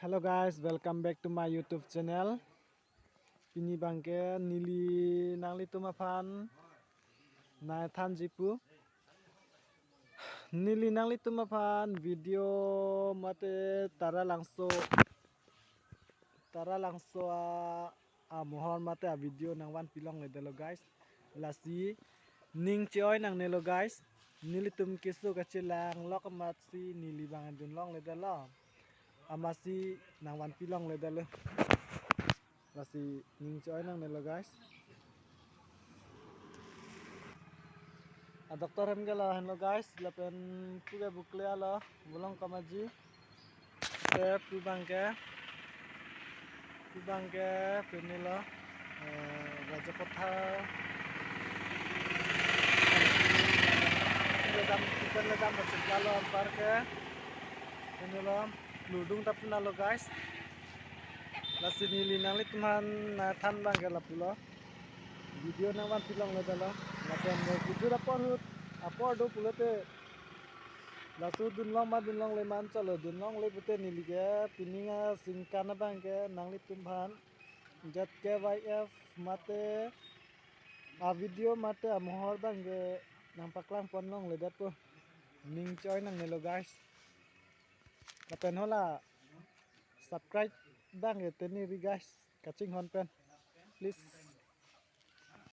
Hello guys, welcome back to my YouTube channel. Pini bangke nili nangli tumafan na than jipu. Nili nangli tumafan video mate tara langso a mohon mate a video nang wan pilong le delo guys. Lasi ning choy nang nelo guys. Nili tum kisu kacilang lok mat si nili bangan dun long le delo. Amasi nang wan pilong le delo. Masih ningcoy nang nelo guys. Doktor hem gala hello guys, lapen puga bukle ala bulong kamaji. Pubangke penila raja kota. Kita ledam bersekolah ampar ke penila ludung tapi nalo guys. Lasi nili nangli teman nathan bangke la pulo. Video nawan pilang le dala lapen video apor do pulate lasu dunlong le man chalo dunlong le pute nilige pininga singkana bangke nangli tumban jat ke yf mate a video mate a mohor bangke nang paklang ponlong le dapo ning choy nang nelo guys lapen hola subscribe bangke teni ri guys kaching hon pen please